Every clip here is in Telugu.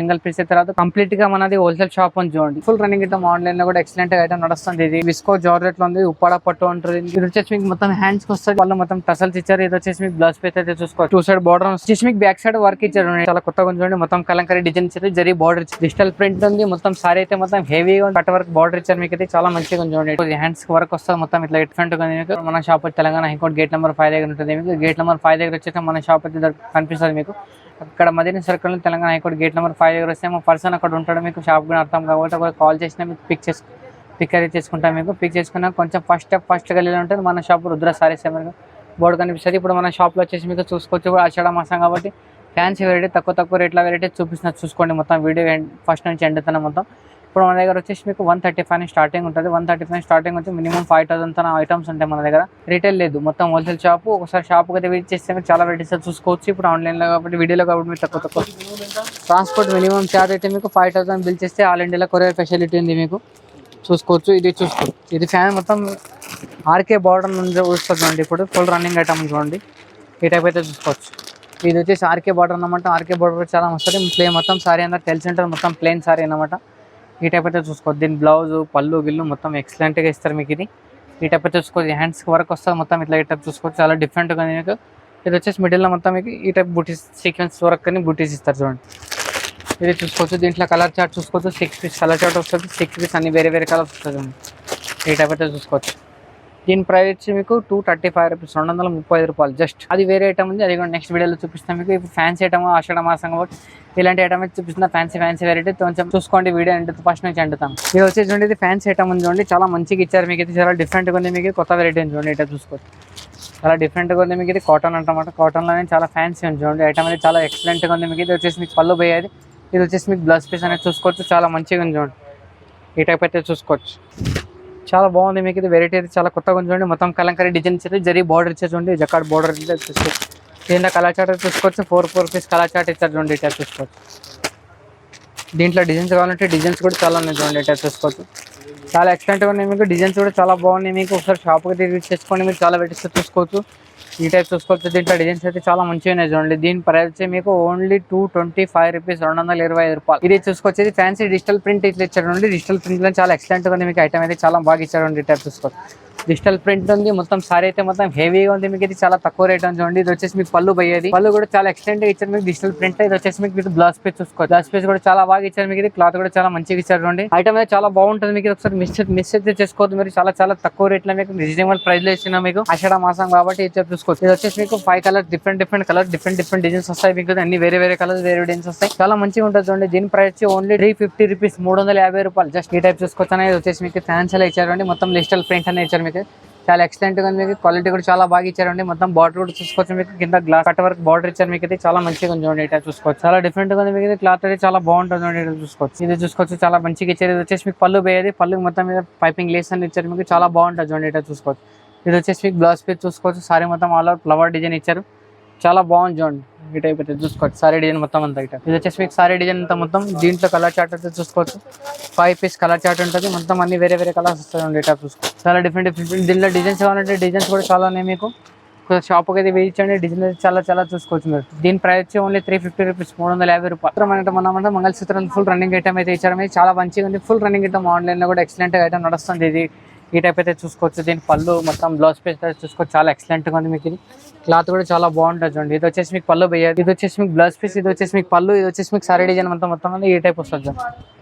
సింగిల్ పీస్ తర్వాత కంప్లీట్ గా మనది హోల్సేల్ షాప్ అని చూడండి. ఫుల్ రన్నింగ్ అయితే ఆన్లైన్ లో కూడా ఎక్సలెంట్ గా అయితే నడుస్తుంది. ఇది విస్కో జార్జెట్ లో ఉంది, ఉప్పాడ పట్టు ఉంటుంది. ఇది వచ్చేసి మీకు మొత్తం హ్యాండ్స్ కి వస్తుంది. వాళ్ళు మొత్తం టసల్స్ ఇచ్చారు. ఇది వచ్చేసి మీకు బ్లౌజ్ పీస్ అయితే చూసుకోవచ్చు. టూ సైడ్ బార్డర్ వచ్చేసి మీకు బ్యాక్ సైడ్ వర్క్ ఇచ్చారు. చాలా కొత్తగా చూడండి. మొత్తం కలంకరీ డిజైన్ ఇచ్చారు. జరీ బార్డర్ ఇచ్చారు. డిజిటల్ ప్రింట్ ఉంది. మొత్తం సారీ అయితే మొత్తం హెవీగా కట్ వర్క్ బార్డర్ ఇచ్చారు. మీకు అయితే చాలా మంచిగా చూడండి. హ్యాండ్స్ కి వర్క్ వస్తుంది. మొత్తం ఇట్లా డిఫరెంట్ గా మీకు మన shop Telangana high court gate number 5 దగ్గర ఉంటుంది. మీకు గేట్ నెంబర్ 5 దగ్గర వచ్చేసి మన షాప్ అయితే కనిపిస్తుంది. మీకు అక్కడ Madina circle Telangana high court gate number 5 దగ్గర వస్తే మా పర్సన్ అక్కడ ఉంటాడు. మీకు షాప్ కూడా అర్థం కాబట్టి ఒక కాల్ చేసినా మీకు పిక్ అయితే చేసుకుంటాం. మీకు పిక్ చేసుకున్నా కొంచెం ఫస్ట్ గల్లీలో ఉంటుంది మన షాప్. రుద్ర సారీస్ బోర్డు కనిపిస్తుంది. ఇప్పుడు మన షాప్లో వచ్చేసి మీకు చూసుకోవచ్చు. ఆషాఢ మాసం కాబట్టి ఫ్యాన్సీ వెరైటీ తక్కువ రేట్ల వెరైటీ చూపిస్తున్నా. చూసుకోండి మొత్తం వీడియో ఫస్ట్ నుంచి ఎండ్ తన మొత్తం. ఇప్పుడు మన దగ్గర వచ్చేసి మీకు 135 స్టార్టింగ్ ఉంటుంది. 135 స్టార్టింగ్ వచ్చి మినిమం 5000 తన ఐటమ్స్ ఉంటాయి మన దగ్గర. రీటైల్ లేదు, మొత్తం హోల్సేల్ షాప్. ఒకసారి షాప్ అయితే విజిట్ చేస్తే మీకు చాలా వెరైటీస్ చూసుకోవచ్చు. ఇప్పుడు ఆన్లైన్లో కాబట్టి వీడియోలో కాబట్టి మీకు తక్కువ ట్రాన్స్పోర్ట్ మినిమం ఛార్జ్ అయితే మీకు 5000 బిల్ చేస్తే ఆల్ ఇండియాలో కొరియర్ ఫెసిలిటీ ఉంది. మీకు చూసుకోవచ్చు. ఇది చూసుకోవచ్చు. ఇది ఫ్యాన్ మొత్తం ఆర్కే బార్డర్ నుంచి వస్తుందండి. ఇప్పుడు ఫుల్ రన్నింగ్ ఐటమ్ చూడండి. ఈ టైప్ అయితే చూసుకోవచ్చు. ఇది వచ్చేసి ఆర్కే బార్డర్ అన్నమాట. ఆర్కే బార్డర్ చాలా వస్తుంది. ప్లేన్ మొత్తం సారీ అందరూ తెలిసి ఉంటుంది. మొత్తం ప్లేన్ సారీ అన్నమాట. ఈ టైప్ అయితే చూసుకోవచ్చు. దీని బ్లౌజ్ పళ్ళు గిల్లు మొత్తం ఎక్సలెంట్గా ఇస్తారు మీకు. ఈ టైప్ అయితే చూసుకోవచ్చు. హ్యాండ్స్కి వర్క్ వస్తుంది మొత్తం ఇట్లా. ఈ టైప్ చూసుకోవచ్చు. చాలా డిఫరెంట్గా మీకు. ఇది వచ్చేసి మిడిల్లో మొత్తం మీకు ఈ టైప్ బూటీస్ సీక్వెన్స్ వర్క్ అని బూటీస్ ఇస్తారు చూడండి. ఇది చూసుకోవచ్చు. దీంట్లో కలర్ చార్ట్ చూసుకోవచ్చు. 6 పీస్ కలర్ చార్ట్ వస్తుంది. 6 పీస్ అన్ని వేరే కలర్స్ వస్తుంది. ఈ టైప్ అయితే చూసుకోవచ్చు. దీని ప్రైస్ వచ్చి మీకు 235 రూపీస్, 235 రూపాయలు జస్ట్. అది వేరే ఐటమ్ ఉంది. అది కూడా నెక్స్ట్ వీడియోలో చూపిస్తాను మీకు. ఇప్పుడు ఫ్యాన్సీ ఐటమ్ ఆషాఢ మాసం కాబట్టి ఇలాంటి ఐటమ్ అయితే చూపిస్తున్నా. ఫ్యాన్సీ వెరైటీ కొంచెం చూసుకోండి. వీడియో ఫస్ట్ నుంచి ఎండుతాం. ఇది వచ్చేసి చూడండి. ఇది ఫ్యాన్సీ ఐటమ్ ఉంది చూడండి. చాలా మంచిగా ఇచ్చారు మీకు. ఇది చాలా డిఫరెంట్గా ఉంది. మీకు కొత్త వెరైటీ ఉంది చూడండి. ఇట్లా చూసుకోవచ్చు. చాలా డిఫరెంట్గా ఉంది మీకు. ఇది కాటన్ అంటమాట. కాటన్లోనే చాలా ఫ్యాన్సీ ఉంది చూడండి. ఐటమ్ అనేది చాలా ఎక్సలెంట్గా ఉంది మీకు. ఇది వచ్చేసి మీకు పళ్ళు పోయేది. ఇది వచ్చేసి మీకు బ్లౌజ్ పీస్ అనేది చూసుకోవచ్చు. చాలా మంచిగా ఉంది చూడండి. ఈ టైప్ అయితే చూసుకోవచ్చు. చాలా బాగుంది మీకు. ఇది వెరైటీ అయితే చాలా కొత్తగా ఉంది చూడండి. మొత్తం కలంకరీ డిజైన్ ఇచ్చారు. జరీ బార్డర్ ఇచ్చారు చూడండి. జకాట్ బార్డర్ చూసుకోవచ్చు. దీంట్లో కలర్ చార్ట్ చూసుకోవచ్చు. 4 పీస్ కలర్ చార్ట్ ఇచ్చారు చూడండి. ఇట్లా చూసుకోవచ్చు. దీంట్లో డిజైన్స్ కావాలంటే డిజైన్స్ కూడా చాలా ఉన్నాయి చూడండి. ఇట్లా చూసుకోవచ్చు. చాలా ఎక్సలెంట్గా ఉన్నాయి మీకు. డిజైన్స్ కూడా చాలా బాగున్నాయి మీకు. ఒకసారి షాప్కి తిరిగి చేసుకోండి. మీరు చాలా వెరైటీస్ చూసుకోవచ్చు. ఈ టైప్ చూసుకోవచ్చు. దీంట్లో డిజైన్స్ అయితే చాలా మంచిగా ఉన్నాయి చూడండి. దీని ప్రైస్ వచ్చి మీకు ఓన్లీ 225 రూపీస్, 225 రూపాయలు. ఇది చూసుకోవచ్చు. ఇది ఫ్యాన్సీ డిజిటల్ ప్రింట్ ఇట్లా ఇచ్చారు చూడండి. డిజిటల్ ప్రింట్ లో చాలా ఎక్సలెంట్గా ఉంది మీకు. ఐటమ్ అయితే చాలా బాగా ఇచ్చారు చూడండి. ఈ టైప్ చూసుకోవచ్చు. డిజిటల్ ప్రింట్ ఉంది. మొత్తం సారీ అయితే మొత్తం హెవీగా ఉంది మీకు. ఇది చాలా తక్కువ రేట్ ఉంది చూడండి. ఇది వచ్చేసి మీకు పళ్ళు పోయేది. పళ్ళు కూడా చాలా ఎక్సలెంట్ గా ఇచ్చారు మీకు. Digital print. ఇది వచ్చేసి మీకు బ్లౌజ్ పీస్ చూసుకోవచ్చు. బ్లౌజ్ పీస్ కూడా చాలా బాగా ఇచ్చారు మీకు. ఇది క్లాత్ కూడా చాలా మంచిగా ఇచ్చారు చూడండి. ఐటమ్ అయితే చాలా బాగుంటుంది మీకు. ఒకసారి మిస్ అయితే చేసుకోవద్దు మీరు. చాలా తక్కువ రేట్ లో మీకు రీజనబుల్ ప్రైస్ లో ఇచ్చిన మీకు. ఆషాఢ మాసం కాబట్టి ఇది చూసుకోవచ్చు. ఇది వచ్చేసి మీకు 5 colours different colour different designs వస్తాయి మీకు. అన్ని వేరే కలర్స్ వేరే డిజైన్స్ వస్తాయి. చాలా మంచిగా ఉంటుంది చూడండి. దీని ప్రైస్ ఓన్లీ 350 రూపీస్, 350 రూపాయలు జస్ట్. ఈ టైప్ చూసుకోవచ్చు. అనేది వచ్చేసి మీకు ఫ్యాన్సీ ఇచ్చారండి. మొత్తం డిజిటల్ ప్రింట్ అనేది ఇచ్చారు మీకు. చాలా ఎక్సలెంట్ గా ఉంది మీకు. క్వాలిటీ కూడా చాలా బాగా ఇచ్చారండి. మొత్తం బార్డర్ కూడా చూసుకోవచ్చు మీకు. కింద గ్లాస్ కట్ వర్క్ బార్డర్ ఇచ్చారు మీకు. ఇది చాలా మంచిగా ఉంది చూడండి. ఇట్లా చూసుకోవచ్చు. చాలా డిఫరెంట్ గా ఉంది మీకు. క్లాత్ అయితే చాలా బాగుంటుంది చూడండి. ఇట్లా చూసుకోవచ్చు. ఇది చూసుకోవచ్చు. చాలా మంచిగా ఇచ్చారు. ఇది వచ్చేసి మీకు పళ్ళు పోయేది. పళ్ళు మొత్తం మీద పైపింగ్ లేస్ అని ఇచ్చారు మీకు. చాలా బాగుంటుంది చూడండి. ఇట్లా చూసుకోవచ్చు. ఇది వచ్చేసి మీకు బ్లౌజ్ పీస్ చూసుకోవచ్చు. సారీ మొత్తం ఆల్ ఓవర్ ఫ్లవర్ డిజైన్ ఇచ్చారు. చాలా బాగుంది చూడండి. ఈ టైప్ అయితే చూసుకోవచ్చు. సారీ డిజైన్ మొత్తం అంతా ఇట. ఇది వచ్చేసి మీకు సారీ డిజైన్ అంతా మొత్తం. దీంట్లో కలర్ చార్ట్ అయితే చూసుకోవచ్చు. 5 పీస్ కలర్ చార్ట్ ఉంటుంది. మొత్తం అన్ని వేరే కలర్స్ వస్తాయి. ఇటా చూసుకోవచ్చు. చాలా డిఫరెంట్ దీంట్లో డిజైన్స్ కావాలంటే డిజైన్స్ కూడా చాలా ఉన్నాయి మీకు. షాప్కి అయితే వేయించండి. డిజైన్ అయితే చాలా చూసుకోవచ్చు మీరు. దీని ప్రైస్ వచ్చి ఓన్లీ 350 రూపీస్, 350 రూపాయలు. మన మంగళసూత్రం ఫుల్ రన్నింగ్ ఐటమ్ అయితే ఇచ్చారు. చాలా మంచిగా ఉంది. Full running item. ఆన్లైన్ లో కూడా ఎక్సలెంట్ ఐటమ్ నడుస్తుంది. ఇది ఈ టైప్ అయితే చూసుకోవచ్చు. దీని పళ్ళు మొత్తం బ్లౌజ్ పీస్ చూసుకోవచ్చు. చాలా ఎక్సలెంట్ గా ఉంది మీకు. ఇది క్లాత్ కూడా చాలా బాగుంటుంది చూడండి. ఇది వచ్చేసి మీకు పళ్ళు పోయేది. ఇది వచ్చేసి మీకు బ్లౌజ్ పీస్. ఇది వచ్చేసి మీకు పళ్ళు. ఇది వచ్చేసి మీకు సారీ డిజైన్ మొత్తం ఈ టైప్ వస్తుంది.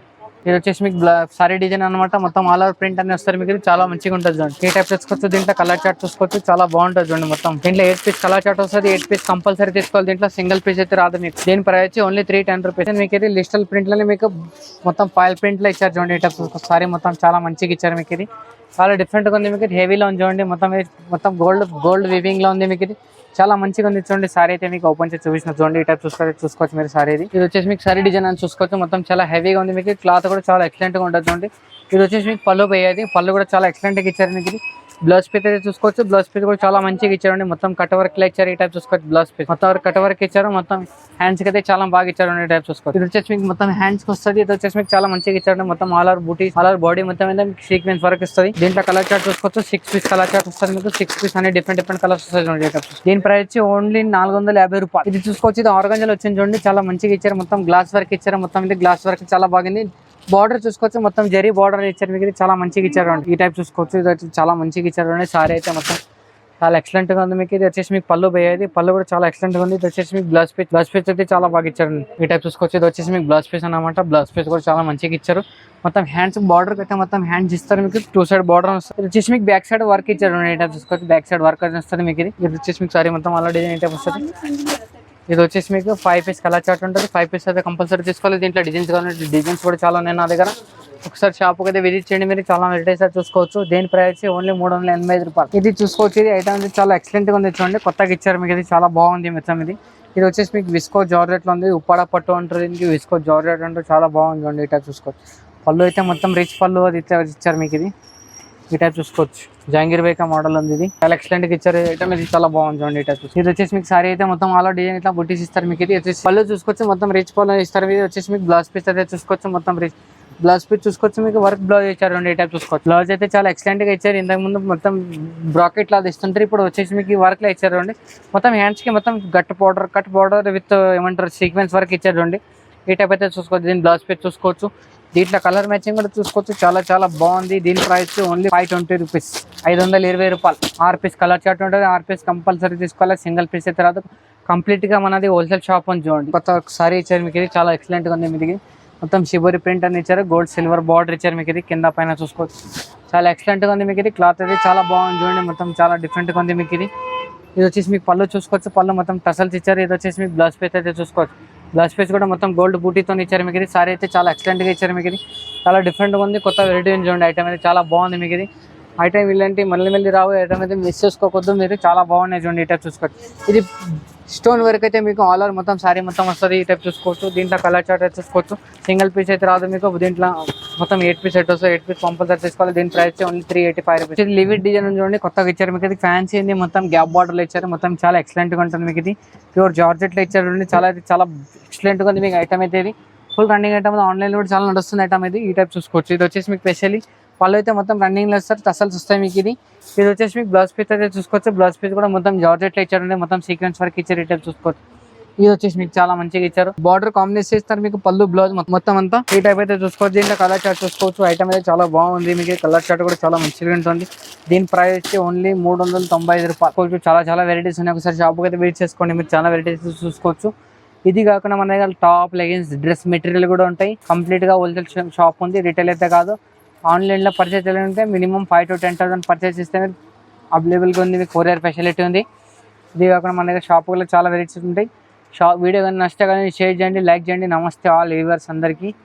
ఇది వచ్చేసి మీకు సారీ డిజైన్ అనమాట. మొత్తం ఆల్ ఓవర్ ప్రింట్ అని వస్తారు మీకు. చాలా మంచిగా ఉంటుంది చూడండి. ఈ టైప్ చూసుకోవచ్చు. దీంట్లో కలర్ చార్ట్ చూసుకోవచ్చు. చాలా బాగుంటుంది చూడండి. మొత్తం దీంట్లో 8 పీస్ కలర్ చార్ట్ వస్తుంది. 8 పీస్ కంపల్సరీ తీసుకోవాలి. దీంట్లో సింగిల్ పీస్ అయితే రాదు మీకు. దీని ప్రైస్ వచ్చి ఓన్లీ 310 రూపీస్. మీకు ఇది డిజిటల్ ప్రింట్ లోనే మీకు మొత్తం ఫాయిల్ ప్రింట్ లో ఇచ్చారు చూడండి. ఈ టైప్ చూసుకోవచ్చు. సారీ మొత్తం చాలా మంచిగా ఇచ్చారు మీకు. ఇది చాలా డిఫరెంట్ గా ఉంది మీకు. హెవీలో ఉంది చూడండి. మొత్తం గోల్డ్ వీవింగ్ లో ఉంది మీకు. ఇది చాలా మంచిగా ఉంది చూడండి. సారీ అయితే మీకు ఓపెన్ చేసి చూపించిన చూడండి. ఈ టైప్ చూసుకోవచ్చు మీరు. సారీ ఇది వచ్చేసి మీకు సారీ డిజైన్ అని చూసుకోవచ్చు. మొత్తం చాలా హెవీగా ఉంది మీకు. క్లాత్ కూడా చాలా ఎక్సలెంట్ గా ఉంటుంది చూడండి. ఇది వచ్చేసి మీకు పళ్ళు పోయేది. పళ్ళు కూడా చాలా ఎక్సలెంట్ గా ఇచ్చారు మీకు. ఇది బ్లౌజ్ పీస్ అయితే చూసుకోవచ్చు. బ్లౌజ్ పీస్ కూడా చాలా మంచిగా ఇచ్చారండి. మొత్తం కట్ వర్క్ లో ఇచ్చారు. ఈ టైప్ చూసుకోవచ్చు. బ్లౌజ్ పీస్ మొత్తం కట్ వర్క్ ఇచ్చారు. మొత్తం హ్యాండ్స్ కి అయితే చాలా బాగా ఇచ్చారు. ఈ టైప్ చూసుకోవచ్చు. ఇది వచ్చేసి మీకు మొత్తం హ్యాండ్స్ కి వస్తుంది. ఇది వచ్చేసి మీకు చాలా మంచిగా ఇచ్చారు. మొత్తం ఆల్ ఓవర్ బూటీ, ఆల్ ఓవర్ బాడీ మొత్తం మీద మీకు సీక్వెన్స్ వర్క్ ఇస్తుంది. దీంట్లో కలర్ చార్ట్ చూసుకోవచ్చు. 6 పీస్ కలర్ చార్ట్ వస్తుంది. మీకు 6 పీస్ అనే డిఫరెంట్ కలర్స్ వస్తాయి. దీని ప్రైస్ వచ్చి ఓన్లీ 450 రూపాయలు. ఇది చూసుకోవచ్చు. ఇది ఆర్గంజాలో వచ్చింది చూడండి. చాలా మంచిగా ఇచ్చారు. మొత్తం గ్లాస్ వర్క్ ఇచ్చారు. మొత్తం ఇది గ్లాస్ వర్క్ చాలా బాగుంది. బార్డర్ చూసుకోవచ్చు. మొత్తం జరీ బార్డర్ ఇచ్చారు. మీకు ఇది చాలా మంచిగా ఇచ్చారు. ఈ టైప్ చూసుకోవచ్చు. ఇది వచ్చి చాలా మంచిగా ఇచ్చారు. సారీ అయితే మొత్తం చాలా ఎక్సలెంట్ గా ఉంది. మీకు ఇది వచ్చేసి మీకు పళ్ళు పోయేది. పళ్ళు కూడా చాలా ఎక్సలెంట్ గా ఉంది. ఇది వచ్చేసి మీకు బ్లౌజ్ పీస్ అయితే చాలా బాగా ఇచ్చారు. ఈ టైప్ చూసుకోవచ్చు. ఇది వచ్చేసి మీకు బ్లౌజ్ పీస్ అన్నమాట. బ్లౌజ్ పీస్ కూడా చాలా మంచిగా ఇచ్చారు. మొత్తం హ్యాండ్స్ బార్డర్ అయితే మొత్తం హ్యాండ్స్ ఇస్తారు. మీకు 2 సైడ్ బార్డర్ వస్తుంది. ఇది వచ్చేసి మీకు బ్యాక్ సైడ్ వర్క్ ఇచ్చారు. ఈ టైప్ చూసుకోవచ్చు. బ్యాక్ సైడ్ వర్క్ వస్తుంది. మీకు ఇది వచ్చేసి మీకు సారీ మొత్తం అలా డిజైన్ టైప్ వస్తుంది. ఇది వచ్చేసి మీకు 5 పీస్ కలర్ చార్ట్ ఉంటుంది. 5 పీస్ అయితే కంపల్సరీ తీసుకోవాలి. దీంట్లో డిజైన్స్ కావాలంటే డిజైన్స్ కూడా చాలా ఉన్నాయి నా దగ్గర. ఒకసారి షాప్ అయితే విజిట్ చేయండి. మీరు చాలా వెరైటీస్ చూసుకోవచ్చు. దేని ప్రైస్ ఓన్లీ 385 రూపాయలు. ఇది చూసుకోవచ్చు. ఇది ఐటమ్ చాలా ఎక్సలెంట్ గా ఉంది. చూడండి కొత్తగా ఇచ్చారు. మీకు ఇది చాలా బాగుంది. మొత్తం ఇది వచ్చేసి మీకు విస్కో జార్జెట్ లో ఉంది. ఉప్పాడ పట్టు అంటారు. దీనికి విస్కో జార్జెట్ అంటారు. చాలా బాగుంది. చూడండి ఈ టైప్ చూసుకోవచ్చు. పళ్ళు అయితే మొత్తం రిచ్ పళ్ళు అది ఇచ్చారు. మీకు ఇది ఈ టైప్ చూసుకోవచ్చు. జహాంగీర్ బేకా మోడల్ ఉంది. ఇది చాలా ఎక్సలెంట్ గా ఇచ్చారు. ఐటమ్ ఇది చాలా బాగుంది. చూడండి ఈ టైప్ ఇది వచ్చేసి మీకు సారీ అయితే మొత్తం ఆల్ డిజైన్ ఇట్లా బుట్టీస్ ఇస్తారు. మీకు ఇది వచ్చేసి పళ్ళు చూసుకోవచ్చు. మొత్తం రిచ్ పళ్ళు ఇస్తారు. ఇది వచ్చేసి మీకు బ్లౌజ్ పీస్ అయితే చూసుకోవచ్చు. మొత్తం రిచ్ బ్లౌజ్ పీస్ చూసుకోవచ్చు. మీకు వర్క్ బ్లౌజ్ ఇచ్చారు. ఈ టైప్ చూసుకోవచ్చు. బ్లౌజ్ అయితే చాలా ఎక్సలెంట్ గా ఇచ్చారు. ఇంతకు ముందు మొత్తం బ్రాకెట్ లాగా ఇస్తుంటారు. ఇప్పుడు వచ్చేసి మీకు వర్క్ లో ఇచ్చారు. మొత్తం హ్యాండ్స్ కి మొత్తం కట్ బార్డర్ విత్ ఏమంటారు సీక్వెన్స్ వర్క్ ఇచ్చారు. ఈ టైప్ అయితే చూసుకోవచ్చు. దీని బ్లౌజ్ పీస్ చూసుకోవచ్చు. దీంట్లో కలర్ మ్యాచింగ్ కూడా చూసుకోవచ్చు. చాలా బాగుంది. దీని ప్రైస్ ఓన్లీ 520 రూపీస్. 520 రూపాయలు. 6 పీస్ కలర్ చార్ట్ ఉంటుంది. 6 పీస్ కంపల్సరీ తీసుకోవాలి. సింగిల్ పీస్ అయితే రాదు. కంప్లీట్ గా మనది హోల్సేల్ షాప్ అని చూడండి. కొత్త సారీ ఇచ్చారు. మీకు ఇది చాలా ఎక్సలెంట్ గా ఉంది. మీకు మొత్తం షిబోరి ప్రింట్ అని ఇచ్చారు. గోల్డ్ సిల్వర్ బార్డర్ ఇచ్చారు. మీకు ఇది కింద పైన చూసుకోవచ్చు. చాలా ఎక్సలెంట్ గా ఉంది. మీకు ఇది క్లాత్ అయితే చాలా బాగుంది. చూడండి మొత్తం చాలా డిఫరెంట్ గా ఉంది. మీకు ఇది వచ్చేసి మీకు పళ్ళు చూసుకోవచ్చు. పళ్ళు మొత్తం టసల్స్ ఇచ్చారు. ఇది వచ్చేసి మీకు బ్లౌజ్ పీస్ అయితే చూసుకోవచ్చు. బ్లౌజ్ పీస్ కూడా మొత్తం గోల్డ్ బూటీతో ఇచ్చారు. మీకు ఇది సారీ అయితే చాలా ఎక్సలెంట్ గా ఇచ్చారు. మీకు ఇది చాలా డిఫరెంట్ గా ఉంది. కొత్త వెరైటీ చూడండి. ఐటమ్ అయితే చాలా బాగుంది. మీకు ఇది ఐటమ్ ఇలాంటి మళ్ళీ రావు. ఐటమ్ అయితే మిస్ చేసుకోవద్దు. మీరు చాలా బాగున్నాయి. చూడండి ఈ టైప్ చూసుకోవచ్చు. ఇది స్టోన్ వర్క్ అయితే మీకు ఆల్ ఓవర్ మొత్తం సారీ మొత్తం వస్తుంది. ఈ టైప్ చూసుకోవచ్చు. దీంట్లో కలర్ చార్ట్ అయితే చూసుకోవచ్చు. సింగిల్ పీస్ అయితే రాదు. మీకు దీంట్లో మొత్తం 8 పీస్ సెట్ వస్తుంది. 8 పీస్ కంపల్సరీ తీసుకోవాలి. దీని ప్రైస్ ఓన్లీ 385 రూపీస్. ఇది లివిడ్ డిజైన్ చూడండి కొత్తగా ఇచ్చారు. మీకు ఇది ఫ్యాన్సీ ఉంది. మొత్తం గ్యాప్ బార్డర్ ఇచ్చారు. మొత్తం చాలా ఎక్సలెంట్ గా ఉంటుంది. మీకు ఇది ప్యూర్ జార్జెట్ లో ఇచ్చారు. చాలా ఎక్సలెంట్ గా ఉంది. మీకు ఐటమ్ అయితే ఇది ఫుల్ రన్నింగ్ ఐటమ్. ఆన్లైన్ కూడా చాలా నడుస్తుంది ఐటమ్ ఇది. ఈ టైప్ చూసుకోవచ్చు. ఇది వచ్చేసి మీకు స్పెషల్లీ పళ్ళు అయితే మొత్తం రన్నింగ్ లో వస్తారు. టసల్స్ వస్తాయి. మీకు ఇది వచ్చేసి మీకు బ్లౌజ్ పీస్ అయితే చూసుకోవచ్చు. బ్లౌజ్ పీస్ కూడా మొత్తం జార్జెట్ లో ఇచ్చారు. మొత్తం సీక్వెన్స్ వర్క్ ఇచ్చారు. ఈ టైప్ చూసుకోవచ్చు. ఇది వచ్చేసి మీకు చాలా మంచిగా ఇచ్చారు. బార్డర్ కాంబినేషన్ ఇస్తారు. మీకు పళ్ళు బ్లౌజ్ మొత్తం అంతా ఈ టైప్ అయితే చూసుకోవచ్చు. దీంట్లో కలర్ చార్ట్ చూసుకోవచ్చు. ఐటమ్ అయితే చాలా బాగుంది. మీకు కలర్ చార్ట్ కూడా చాలా మంచిగా ఉంటుంది. దీని ప్రైస్ వచ్చి ఓన్లీ 395 రూపాయలు. చాలా వెరైటీస్ ఉన్నాయి. ఒకసారి షాప్ అయితే విజిట్ చేసుకోండి. మీరు చాలా వెరైటీస్ చూసుకోవచ్చు. ఇది కాకుండా మన దగ్గర టాప్ లెగిన్స్ డ్రెస్ మెటీరియల్ కూడా ఉంటాయి. కంప్లీట్ గా హోల్సేల్ షాప్ ఉంది. రిటైల్ అయితే కాదు. ఆన్లైన్ లో పర్చేస్ చేయాలంటే మినిమం 5 to 10,000 పర్చేస్ చేస్తే అవైలబుల్ గా ఉంది. మీకు కొరియర్ ఫెసిలిటీ ఉంది. ఇది కాకుండా మన దగ్గర షాప్ కూడా చాలా వెరైటీస్ ఉంటాయి. వీడియో కానీ నచ్చితే కానీ షేర్ చేయండి, లైక్ చేయండి. నమస్తే ఆల్ వ్యూవర్స్ అందరికీ.